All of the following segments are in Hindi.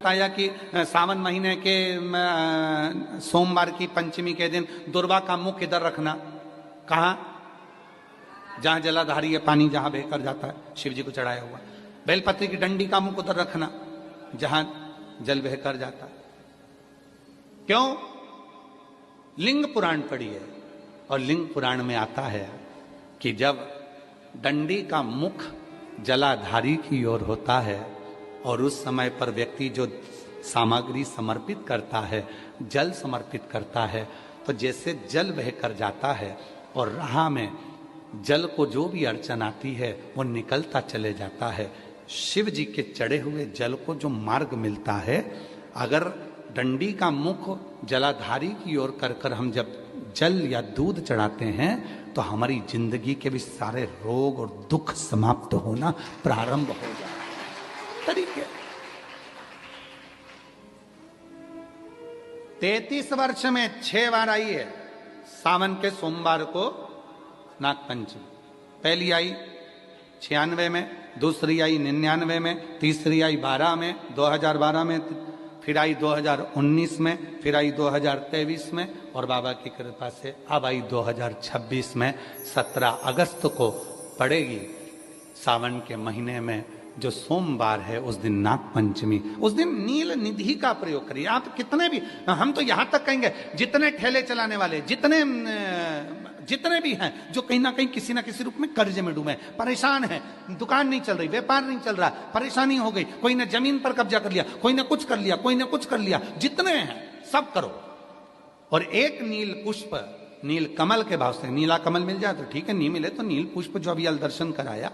बताया कि सावन महीने के सोमवार की पंचमी के दिन दुर्वा का मुख इधर रखना। कहाँ? जहां जलाधारी है, पानी जहां बहकर जाता है, शिव जी को चढ़ाया हुआ। बेलपत्री की डंडी का मुख उधर रखना जहां जल बहकर जाता है। क्यों? लिंग पुराण पढ़ी है और लिंग पुराण में आता है कि जब डंडी का मुख जलाधारी की ओर होता है और उस समय पर व्यक्ति जो सामग्री समर्पित करता है, जल समर्पित करता है, तो जैसे जल बहकर जाता है और राह में जल को जो भी अड़चन आती है वो निकलता चले जाता है। शिव जी के चढ़े हुए जल को जो मार्ग मिलता है, अगर डंडी का मुख जलाधारी की ओर कर कर हम जब जल या दूध चढ़ाते हैं तो हमारी जिंदगी के भी सारे रोग और दुख समाप्त होना प्रारंभ हो जाए। तरीके 33 वर्ष में 6 बार आई है सावन के सोमवार को नागपंचमी। पहली आई 96 में, दूसरी आई 99 में, तीसरी आई 12 में, 2012 में, फिर आई 2019 में, फिर आई 2023 में और बाबा की कृपा से अब आई 2026 में। 17 अगस्त को पड़ेगी सावन के महीने में जो सोमवार है, उस दिन नागपंचमी। उस दिन नील निधि का प्रयोग करिए। आप कितने भी, हम तो यहां तक कहेंगे जितने ठेले चलाने वाले, जितने भी हैं जो कहीं ना कहीं किसी ना किसी रूप में कर्ज में डूबे, परेशान है, दुकान नहीं चल रही, व्यापार नहीं चल रहा, परेशानी हो गई, कोई ने जमीन पर कब्जा कर लिया, कोई ने कुछ कर लिया, कोई ने कुछ कर लिया, जितने हैं सब करो और एक नील पुष्प, नील कमल के भाव से, नीला कमल मिल जाए तो ठीक है, नहीं मिले तो नील पुष्प जो अभी दर्शन कराया,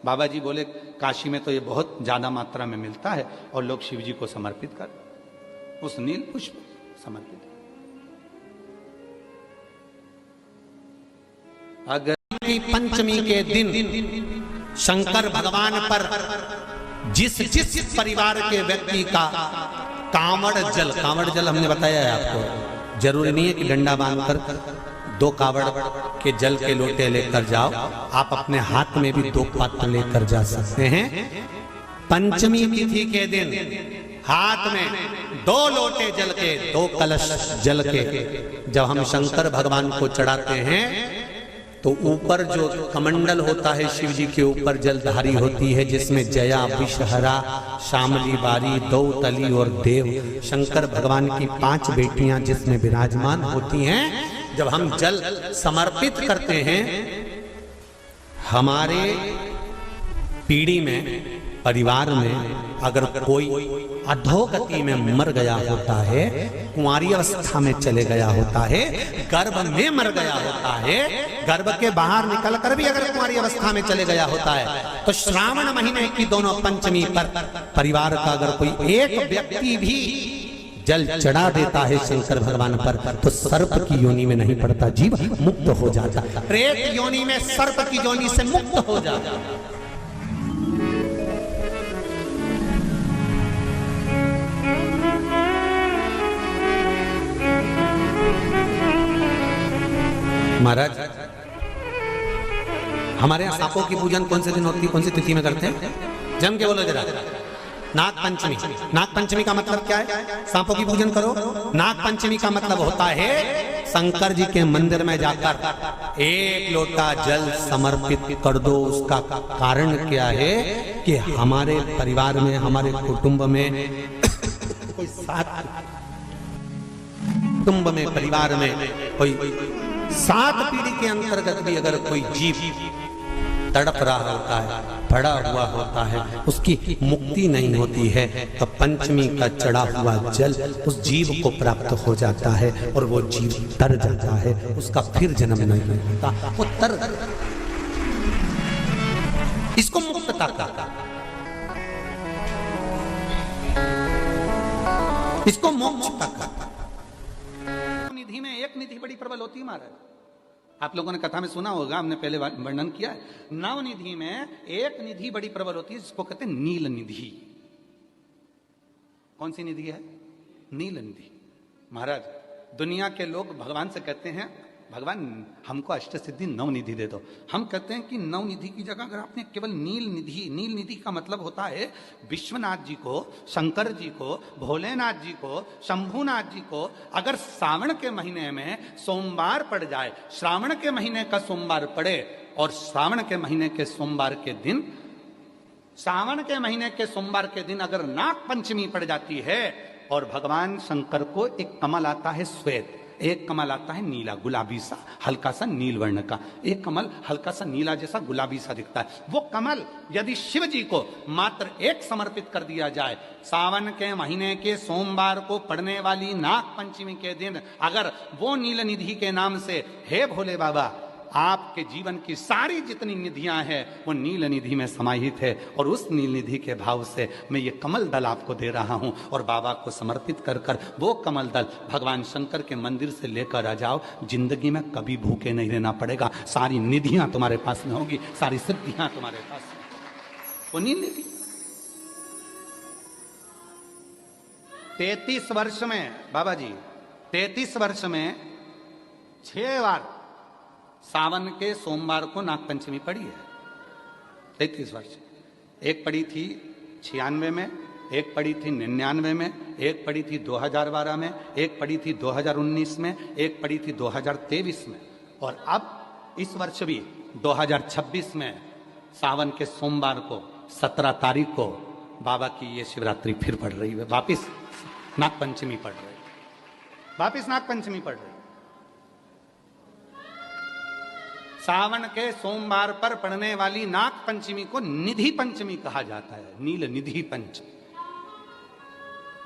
बाबा जी बोले काशी में तो ये बहुत ज्यादा मात्रा में मिलता है और लोग शिव जी को समर्पित कर, उस नील पुष्प समर्पित। अगर पंचमी के दिन शंकर भगवान पर जिस जिस परिवार के व्यक्ति का कांवड़ जल हमने बताया है आपको, जरूरी नहीं है कि डंडा बांधकर 2 कावड़ के जल के लोटे लेकर जाओ, आप अपने हाथ में भी 2 पात्र लेकर जा सकते हैं। पंचमी तिथि के दिन हाथ में 2 लोटे जल के, 2 कलश जल के जब हम शंकर भगवान को चढ़ाते हैं तो ऊपर जो कमंडल होता है शिव जी के ऊपर जलधारी होती है, जिसमें जया, विषहरा, शामली बारी, दौतली और देव, शंकर भगवान की 5 बेटियां जिसमें विराजमान होती हैं। जब हम जल समर्पित करते हैं, हमारे पीढ़ी में, परिवार में अगर कोई अधोगति में मर गया होता है, कुंवारी अवस्था में चले गया होता है, गर्भ में मर गया होता है, गर्भ के बाहर निकल कर भी अगर कुंवारी अवस्था में चले गया होता है, तो श्रावण महीने की दोनों पंचमी पर परिवार का अगर कोई एक व्यक्ति भी जल चढ़ा देता है शंकर भगवान पर, तो सर्प की योनि में नहीं पड़ता, जीव मुक्त हो जाता, प्रेत योनि में, सर्प की योनि से मुक्त हो जाता। महाराज, हमारे यहाँ सांपों की पूजन कौन से दिन होती है, कौन सी तिथि में करते हैं? जम के बोलो जरा। नागपंचमी। नागपंचमी का मतलब क्या है? सांपों की पूजन करो। नागपंचमी का मतलब होता है शंकर जी के मंदिर में जाकर 1 लोटा जल समर्पित कर दो। उसका कारण क्या है कि हमारे परिवार में, हमारे कुटुंब में कोई 7 कुटुंब में, परिवार में कोई 7 पीढ़ी के अंतर्गत भी अगर कोई जीव तड़प रहा होता है, पड़ा हुआ होता है, उसकी मुक्ति नहीं होती है, तो पंचमी का चढ़ा हुआ जल उस जीव को प्राप्त हो जाता है और वो जीव तर जाता है, उसका फिर जन्म नहीं होता, वो तर। इसको मुक्तता का, इसको मोक्षता का। निधि में एक निधि बड़ी प्रबल होती है महाराज। आप लोगों ने कथा में सुना होगा, हमने पहले वर्णन किया है। नवनिधि में एक निधि बड़ी प्रबल होती है जिसको कहते हैं नील निधि। कौन सी निधि है? नील निधि। महाराज, दुनिया के लोग भगवान से कहते हैं भगवान हमको अष्ट सिद्धि नवनिधि दे दो। हम कहते हैं कि नवनिधि की जगह अगर आपने केवल नील निधि का मतलब होता है विश्वनाथ जी को, शंकर जी को, भोलेनाथ जी को, शंभुनाथ जी को अगर श्रावण के महीने में सोमवार पड़ जाए, श्रावण के महीने का सोमवार पड़े और श्रावण के महीने के सोमवार के दिन, श्रावण के महीने के सोमवार के दिन अगर नाग पंचमी पड़ जाती है और भगवान शंकर को एक कमल आता है श्वेत, एक कमल आता है नीला गुलाबी सा, हल्का सा नील वर्ण का, एक कमल हल्का सा नीला जैसा गुलाबी सा दिखता है, वो कमल यदि शिव जी को मात्र एक समर्पित कर दिया जाए, सावन के महीने के सोमवार को पड़ने वाली नाग पंचमी के दिन अगर वो नील निधि के नाम से, हे भोले बाबा आपके जीवन की सारी जितनी निधियां हैं वो नील निधि में समाहित है, और उस नील निधि के भाव से मैं ये कमल दल आपको दे रहा हूं और बाबा को समर्पित कर कर वो कमल दल भगवान शंकर के मंदिर से लेकर आ जाओ, जिंदगी में कभी भूखे नहीं रहना पड़ेगा, सारी निधियां तुम्हारे पास में होगी, सारी सिद्धियां तुम्हारे पास में। वो नील निधि 33 वर्ष में बाबा जी 33 वर्ष में 6 बार सावन के सोमवार को नागपंचमी पड़ी है। 33 वर्ष, एक पड़ी थी 96 में, एक पड़ी थी 99 में, एक पड़ी थी 2012 में, एक पड़ी थी 2019 में, एक पड़ी थी 2023 में, और अब इस वर्ष भी 2026 में सावन के सोमवार को 17 तारीख को बाबा की ये शिवरात्रि फिर पड़ रही है, वापिस नागपंचमी पड़ रही है, वापिस नागपंचमी पड़ रही है। सावन के सोमवार पर पड़ने वाली नाग पंचमी को निधि पंचमी कहा जाता है, नील निधि पंचमी।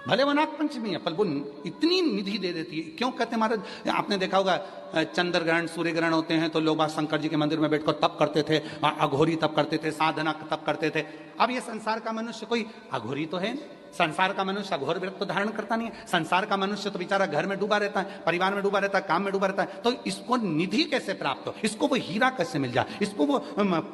भले वो नाग पंचमी है पर वो इतनी निधि दे देती है। क्यों कहते हैं महाराज, आपने देखा होगा चंद्र ग्रहण सूर्य ग्रहण होते हैं तो लोग बात शंकर जी के मंदिर में बैठकर तप करते थे, अघोरी तप करते थे, साधना तप करते थे। अब ये संसार का मनुष्य कोई अघोरी तो है, संसार का मनुष्य अघोर व्रत तो धारण करता नहीं है। संसार का मनुष्य तो बेचारा घर में डूबा रहता है, परिवार में डूबा रहता है, काम में डूबा रहता है, तो इसको निधि कैसे प्राप्त हो, इसको वो हीरा कैसे मिल जाए, इसको वो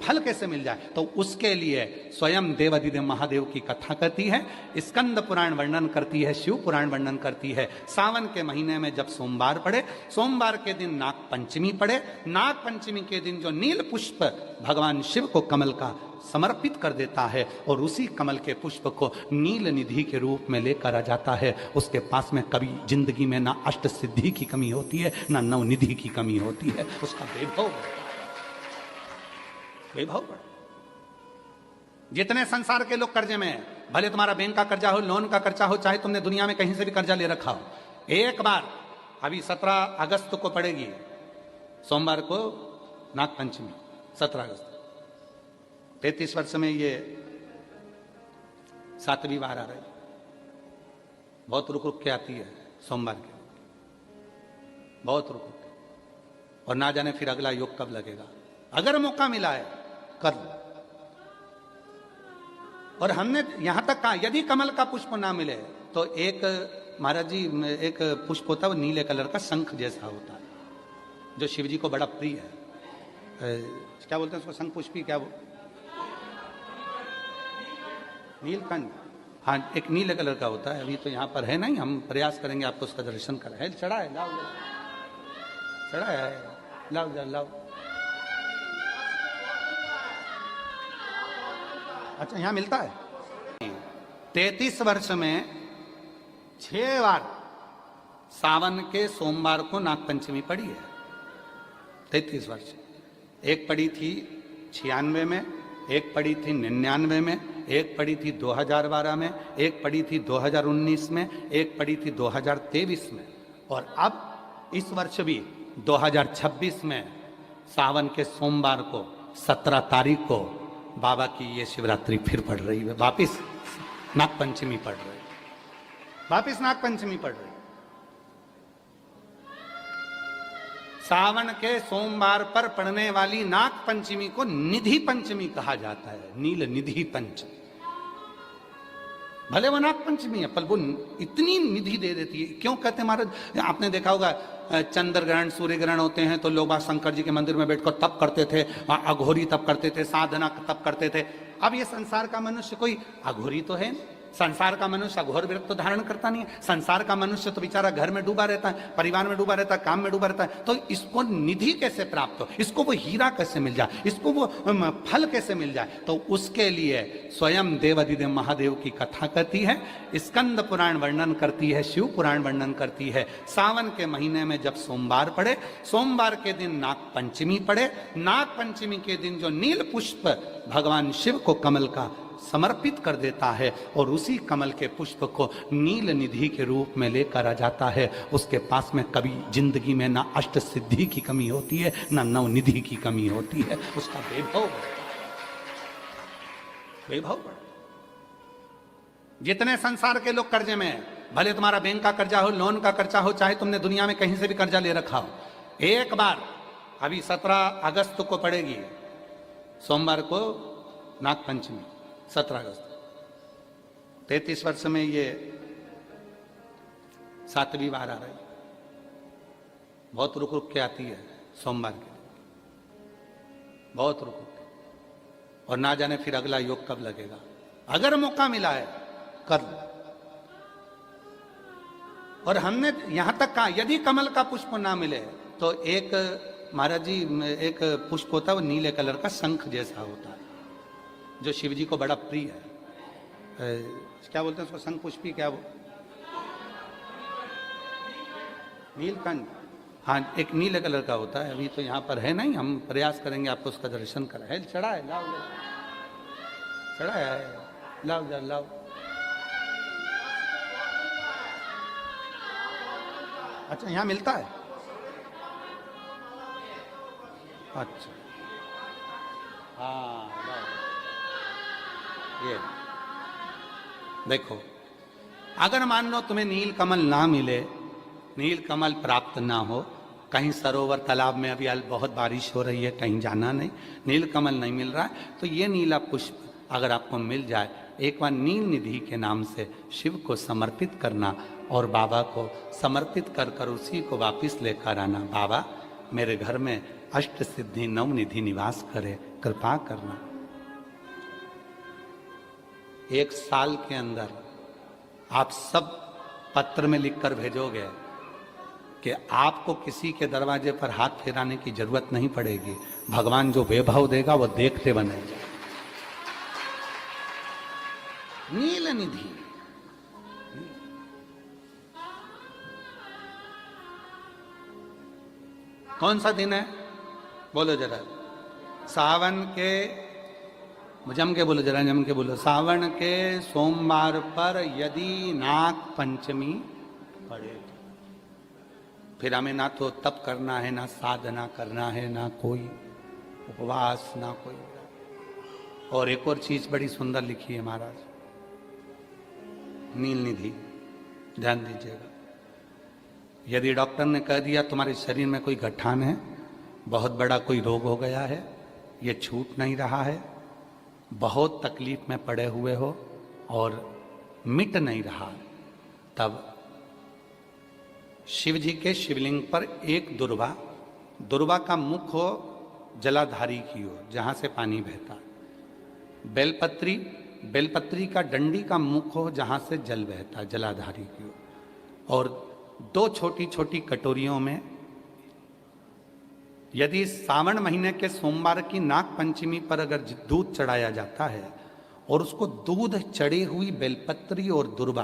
फल कैसे मिल जाए। तो उसके लिए स्वयं देवाधिदेव महादेव की कथा करती है, स्कंद पुराण वर्णन करती है, शिव पुराण वर्णन करती है। सावन के महीने में जब सोमवार पड़े, सोमवार के दिन नाग पंचमी पड़े, नाग पंचमी के दिन जो नील पुष्प भगवान शिव को कमल का समर्पित कर देता है और उसी कमल के पुष्प को नील निधि के रूप में लेकर आ जाता है, उसके पास में कभी जिंदगी में ना अष्ट सिद्धि की कमी होती है ना नव निधि की कमी होती है। उसका वैभव जितने संसार के लोग कर्जे में, भले तुम्हारा बैंक का कर्जा हो, लोन का कर्जा हो, चाहे तुमने दुनिया में कहीं से भी कर्जा ले रखा हो, एक बार अभी 17 अगस्त को पड़ेगी, सोमवार को नागपंचमी 17 अगस्त, 33 वर्ष में ये 7वीं बार आ रही, बहुत रुक रुक के आती है सोमवार के, बहुत रुक रुक के, और ना जाने फिर अगला योग कब लगेगा। अगर मौका मिला है कर लो। और हमने यहां तक कहा यदि कमल का पुष्प ना मिले तो एक महाराज जी एक पुष्प होता है वो नीले कलर का शंख जैसा होता है जो शिव जी को बड़ा प्रिय है। क्या बोलते हैं उसको, शंख पुष्पी, क्या वो नीलकंठ, हाँ एक नीले कलर का होता है। अभी तो यहाँ पर है नहीं, हम प्रयास करेंगे आपको उसका दर्शन करें। है चढ़ा है, लाओ चढ़ा है, लाओ लाओ। अच्छा यहाँ मिलता है। 33 वर्ष में 6 बार सावन के सोमवार को नागपंचमी पड़ी है। 33 वर्ष, एक पड़ी थी 96 में, एक पड़ी थी 99 में, एक पड़ी थी 2012 में, एक पड़ी थी 2019 में, एक पड़ी थी 2023 में, और अब इस वर्ष भी 2026 में सावन के सोमवार को 17 तारीख को बाबा की ये शिवरात्रि फिर पड़ रही है, वापिस नागपंचमी पड़ रही है, वापिस नागपंचमी पड़ रही है। सावन के सोमवार पर पड़ने वाली नाग पंचमी को निधि पंचमी कहा जाता है, नील निधि पंचमी। भले वो नाग पंचमी है पर वो इतनी निधि दे देती है। क्यों कहते हैं महाराज, आपने देखा होगा चंद्र ग्रहण सूर्य ग्रहण होते हैं तो लोग शंकर जी के मंदिर में बैठकर तप करते थे, अघोरी तप करते थे, साधना तप करते थे। अब ये संसार का मनुष्य कोई अघोरी तो है, संसार का मनुष्य अघोर विरक्त तो धारण करता नहीं है। संसार का मनुष्य तो बेचारा घर में डूबा रहता है, परिवार में डूबा रहता है, काम में डूबा रहता है। तो इसको निधि कैसे प्राप्त हो, इसको वो हीरा कैसे मिल जाए, इसको वो फल कैसे मिल जाए? तो उसके लिए स्वयं देवाधिदेव महादेव की कथा करती है, स्कंद पुराण वर्णन करती है, शिव पुराण वर्णन करती है। सावन के महीने में जब सोमवार पड़े, सोमवार के दिन नाग पंचमी पड़े, नाग पंचमी के दिन जो नील पुष्प भगवान शिव को कमल का समर्पित कर देता है और उसी कमल के पुष्प को नील निधि के रूप में लेकर आ जाता है, उसके पास में कभी जिंदगी में ना अष्ट सिद्धि की कमी होती है, ना नव निधि की कमी होती है। उसका वैभव वैभव जितने संसार के लोग कर्जे में हैं, भले तुम्हारा बैंक का कर्जा हो, लोन का कर्जा हो, चाहे तुमने दुनिया में कहीं से भी कर्जा ले रखा हो, एक बार अभी 17 अगस्त को पड़ेगी, सोमवार को नाग पंचमी, 17 अगस्त, 33 वर्ष में ये 7वीं बार आ रही, बहुत रुक रुक के आती है सोमवार के, बहुत रुक रुक के, और ना जाने फिर अगला योग कब लगेगा। अगर मौका मिला है कर लो। और हमने यहां तक कहा यदि कमल का पुष्प ना मिले तो एक महाराज जी, एक पुष्प होता है वो नीले कलर का शंख जैसा होता है, जो शिव जी को बड़ा प्रिय है। क्या बोलते हैं उसको, शंख पुष्पी, क्या वो, नीलकंठ, हाँ, एक नीले कलर का होता है। अभी तो यहाँ पर है नहीं, हम प्रयास करेंगे आपको उसका दर्शन करा है। चढ़ा है, लाओ चढ़ा है, लाओ जरा लाओ। अच्छा, यहाँ मिलता है, अच्छा, हाँ, ये देखो, अगर मान लो तुम्हें नील कमल ना मिले, नील कमल प्राप्त ना हो, कहीं सरोवर तालाब में अभी बहुत बारिश हो रही है, कहीं जाना नहीं, नील कमल नहीं मिल रहा है, तो ये नीला पुष्प अगर आपको मिल जाए, एक बार नील निधि के नाम से शिव को समर्पित करना और बाबा को समर्पित कर कर उसी को वापस लेकर आना। बाबा मेरे घर में अष्ट सिद्धि नव निधि निवास करे, कृपा करना। 1 साल के अंदर आप सब पत्र में लिखकर भेजोगे कि आपको किसी के दरवाजे पर हाथ फेराने की जरूरत नहीं पड़ेगी, भगवान जो वैभव देगा वो देखते बनेगा। नील निधि, कौन सा दिन है बोलो जरा, सावन के, जम के बोलो जरा, जम के बोलो, सावन के सोमवार पर यदि नाग पंचमी पड़े तो फिर हमें ना तो तप करना है, ना साधना करना है, ना कोई उपवास, ना कोई। और एक और चीज बड़ी सुंदर लिखी है महाराज, नील निधि, ध्यान दीजिएगा। यदि डॉक्टर ने कह दिया तुम्हारे शरीर में कोई गठान है, बहुत बड़ा कोई रोग हो गया है, ये छूट नहीं रहा है, बहुत तकलीफ में पड़े हुए हो और मिट नहीं रहा, तब शिव जी के शिवलिंग पर एक दुर्वा, दुर्वा का मुख हो जलाधारी की ओर जहां से पानी बहता है, बेलपत्री, बेलपत्री का डंडी का मुख हो जहां से जल बहता है जलाधारी की ओर, और 2 छोटी छोटी कटोरियों में यदि सावन महीने के सोमवार की नाग पंचमी पर अगर दूध चढ़ाया जाता है और उसको दूध चढ़ी हुई बेलपत्री और दुर्वा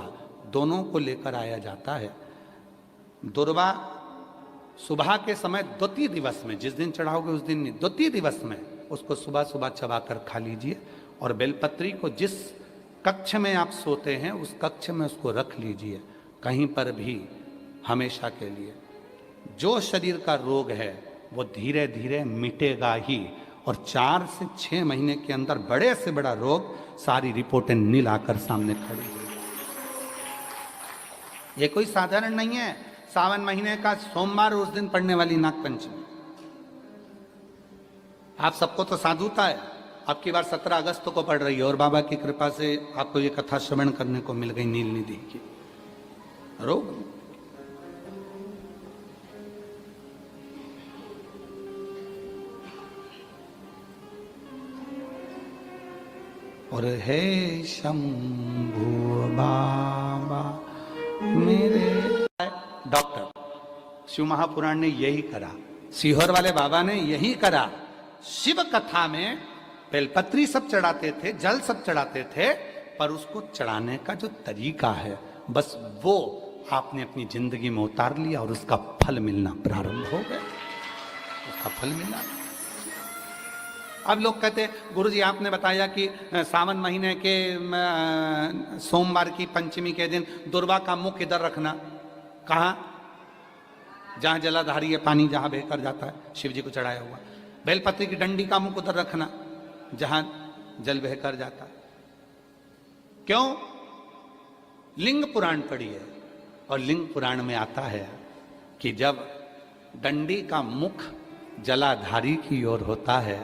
दोनों को लेकर आया जाता है, दुर्वा सुबह के समय द्वितीय दिवस में, जिस दिन चढ़ाओगे उस दिन नहीं, द्वितीय दिवस में उसको सुबह सुबह चबाकर खा लीजिए, और बेलपत्री को जिस कक्ष में आप सोते हैं उस कक्ष में उसको रख लीजिए, कहीं पर भी हमेशा के लिए। जो शरीर का रोग है वो धीरे धीरे मिटेगा ही, और 4 से 6 महीने के अंदर बड़े से बड़ा रोग सारी रिपोर्टें नील आकर सामने खड़ी हुई। ये कोई साधारण नहीं है, सावन महीने का सोमवार उस दिन पड़ने वाली नाग पंचमी। आप सबको तो साधुता है, अब की बार 17 अगस्त को पड़ रही है, और बाबा की कृपा से आपको ये कथा श्रवण करने को मिल गई नील निधि की। रोग और हे शंभु बाबा मेरे। डॉक्टर शिव महापुराण ने यही करा, सीहोर वाले बाबा ने यही करा। शिव कथा में बेलपत्री सब चढ़ाते थे, जल सब चढ़ाते थे, पर उसको चढ़ाने का जो तरीका है बस वो आपने अपनी जिंदगी में उतार लिया और उसका फल मिलना प्रारंभ हो गया, उसका फल मिलना। अब लोग कहते गुरुजी आपने बताया कि सावन महीने के सोमवार की पंचमी के दिन दुर्वा का मुख इधर रखना। कहाँ? जहां जलाधारी है, पानी जहां बहकर जाता है, शिव जी को चढ़ाया हुआ। बेलपत्री की डंडी का मुख उधर रखना जहां जल बहकर जाता है। क्यों? लिंग पुराण पढ़ी है और लिंग पुराण में आता है कि जब डंडी का मुख जलाधारी की ओर होता है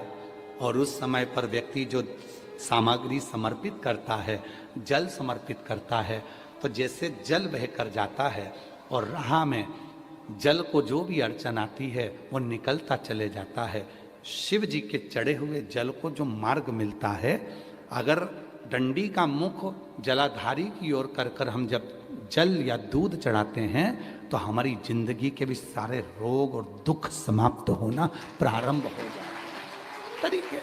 और उस समय पर व्यक्ति जो सामग्री समर्पित करता है, जल समर्पित करता है, तो जैसे जल बहकर जाता है और राह में जल को जो भी अड़चन आती है वो निकलता चले जाता है। शिव जी के चढ़े हुए जल को जो मार्ग मिलता है, अगर डंडी का मुख जलाधारी की ओर कर कर हम जब जल या दूध चढ़ाते हैं तो हमारी जिंदगी के भी सारे रोग और दुख समाप्त होना प्रारंभ हो जाए। तरीके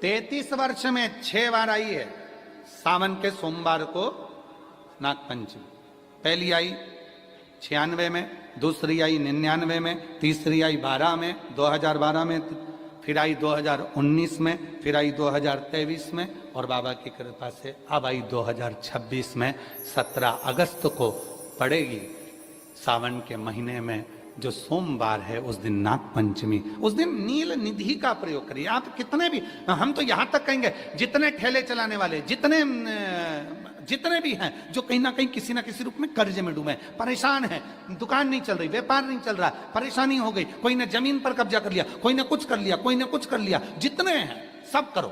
33 वर्ष में 6 बार आई है सावन के सोमवार को नागपंचमी। पहली आई 96 में, दूसरी आई 99 में, तीसरी आई 12 में, 2012 में, फिर आई 2019 में, फिर आई 2023 में और बाबा की कृपा से अब आई 2026 में। 17 अगस्त को पड़ेगी सावन के महीने में जो सोमवार है, उस दिन नागपंचमी। उस दिन नील निधि का प्रयोग करिए। आप कितने भी, हम तो यहां तक कहेंगे जितने ठेले चलाने वाले, जितने भी हैं जो कहीं ना कहीं किसी ना किसी रूप में कर्ज में डूबे, परेशान है, दुकान नहीं चल रही, व्यापार नहीं चल रहा, परेशानी हो गई, कोई ने जमीन पर कब्जा कर लिया, कोई ने कुछ कर लिया, कोई ने कुछ कर लिया, जितने हैं सब करो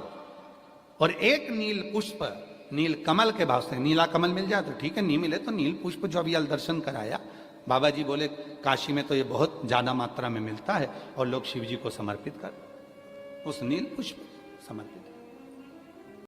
और एक नील पुष्प, नील कमल के भाव से, नीला कमल मिल जाए तो ठीक है, नहीं मिले तो नील पुष्प जो अभी दर्शन कराया बाबा जी बोले काशी में तो ये बहुत ज्यादा मात्रा में मिलता है और लोग शिव जी को समर्पित कर, उस नील पुष्प समर्पित।